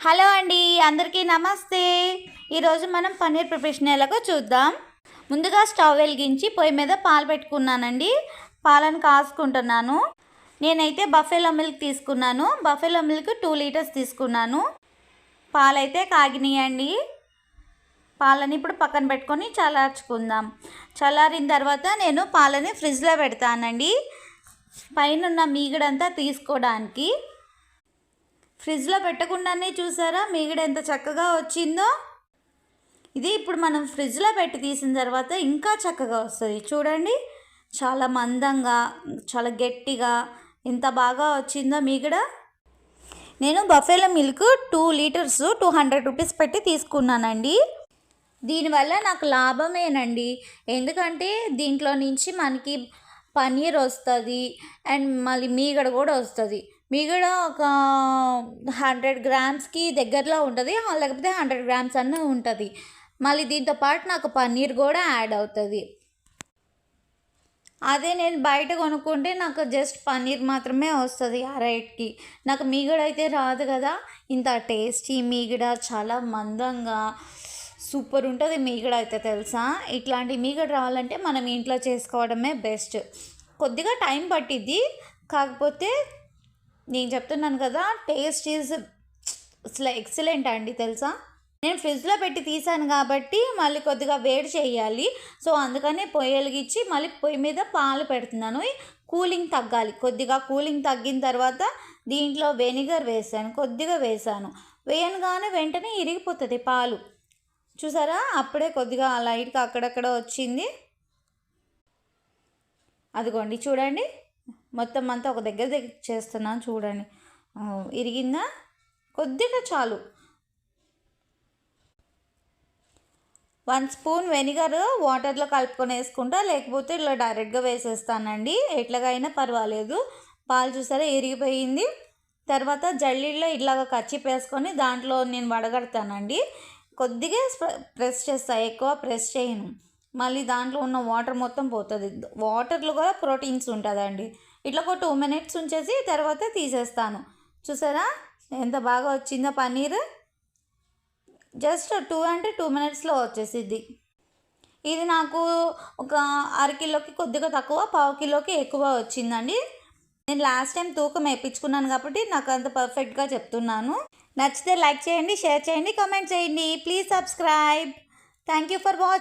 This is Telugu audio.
హలో అండి, అందరికీ నమస్తే. ఈరోజు మనం పన్నీర్ ప్రిపరేషన్ ఎలాగో చూద్దాం. ముందుగా స్టవ్ వెలిగించి పొయ్యి మీద పాలు పెట్టుకున్నానండి. పాలను కాసుకుంటున్నాను. నేనైతే బఫెలో మిల్క్ తీసుకున్నాను. బఫెలో మిల్క్ 2 లీటర్స్ తీసుకున్నాను. పాలైతే కాగినాయండి. పాలని ఇప్పుడు పక్కన పెట్టుకొని చల్లార్చుకుందాం. చల్లారిన తర్వాత నేను పాలని ఫ్రిడ్జ్లో పెడతానండి, పైన మీగడంతా తీసుకోవడానికి. ఫ్రిడ్జ్లో పెట్టకుండానే చూసారా మీగడ ఎంత చక్కగా వచ్చిందో. ఇది ఇప్పుడు మనం ఫ్రిడ్జ్లో పెట్టి తీసిన తర్వాత ఇంకా చక్కగా వస్తుంది. చూడండి, చాలా మందంగా, చాలా గట్టిగా ఎంత బాగా వచ్చిందో మీగడ. నేను బఫెలో మిల్క్ 2 లీటర్స్ 200 రూపీస్ పెట్టి తీసుకున్నానండి. దీనివల్ల నాకు లాభమేనండి, ఎందుకంటే దీంట్లో నుంచి మనకి పన్నీర్ వస్తుంది అండ్ మళ్ళీ మీగడ కూడా వస్తుంది. మీగడ ఒక 100 గ్రామ్స్కి దగ్గరలో ఉంటుంది, లేకపోతే 100 గ్రామ్స్ అన్న ఉంటుంది. మళ్ళీ దీంతో పాటు నాకు పన్నీర్ కూడా యాడ్ అవుతుంది. అదే నేను బయట కొనుక్కుంటే నాకు జస్ట్ పన్నీర్ మాత్రమే వస్తుంది ఆ రేట్కి. నాకు మీగడ అయితే రాదు కదా. ఇంత టేస్టీ మీగడ, చాలా మందంగా సూపర్ ఉంటుంది మీగడ అయితే తెలుసా. ఇట్లాంటి మీగడ రావాలంటే మనం ఇంట్లో చేసుకోవడమే బెస్ట్. కొద్దిగా టైం పట్టిద్ది, కాకపోతే నేను చెప్తున్నాను కదా, టేస్ట్ ఈజ్ అసలు ఎక్సలెంట్ అండి తెలుసా. నేను ఫ్రిడ్జ్లో పెట్టి తీసాను కాబట్టి మళ్ళీ కొద్దిగా వేడి చేయాలి. సో అందుకనే పొయ్యి వెలిగించి మళ్ళీ పొయ్యి మీద పాలు పెడుతున్నాను. కూలింగ్ తగ్గాలి. కొద్దిగా కూలింగ్ తగ్గిన తర్వాత దీంట్లో వెనిగర్ వేసాను, కొద్దిగా వేసాను. వేయగానే వెంటనే ఇరిగిపోతుంది పాలు. చూసారా, అప్పుడే కొద్దిగా లైట్గా అక్కడక్కడ వచ్చింది. అదిగోండి చూడండి, మొత్తం అంతా ఒక దగ్గర చేస్తున్నాను చూడండి. ఇరిగిందా? కొద్దిగా చాలు. 1 స్పూన్ వెనిగర్ వాటర్లో కలుపుకొని వేసుకుంటా, లేకపోతే ఇలా డైరెక్ట్గా వేసేస్తానండి. ఎట్లాగైనా పర్వాలేదు. పాలు చూసారా ఇరిగిపోయింది. తర్వాత జల్లీలో ఇట్లాగ కచ్చిప్ వేసుకొని దాంట్లో నేను వడగడతానండి. కొద్దిగా ప్రెస్ చేస్తా, ఎక్కువ ప్రెస్ చేయను. మళ్ళీ దాంట్లో ఉన్న వాటర్ మొత్తం పోతుంది. వాటర్లో కూడా ప్రోటీన్స్ ఉంటుందండి. ఇట్లా ఒక 2 మినిట్స్ ఉంచేసి తర్వాత తీసేస్తాను. చూసారా ఎంత బాగా వచ్చిందో పన్నీర్. జస్ట్ 2 మినిట్స్లో వచ్చేసిద్ది. ఇది నాకు ఒక అరకిలోకి కొద్దిగా తక్కువ, 1/2 కిలోకి ఎక్కువ వచ్చిందండి. నేను లాస్ట్ టైం తూకం వేయించుకున్నాను కాబట్టి నాకు అంత పర్ఫెక్ట్గా చెప్తున్నాను. నచ్చితే లైక్ చేయండి, షేర్ చేయండి, కామెంట్ చేయండి. Please subscribe. Thank you for watching.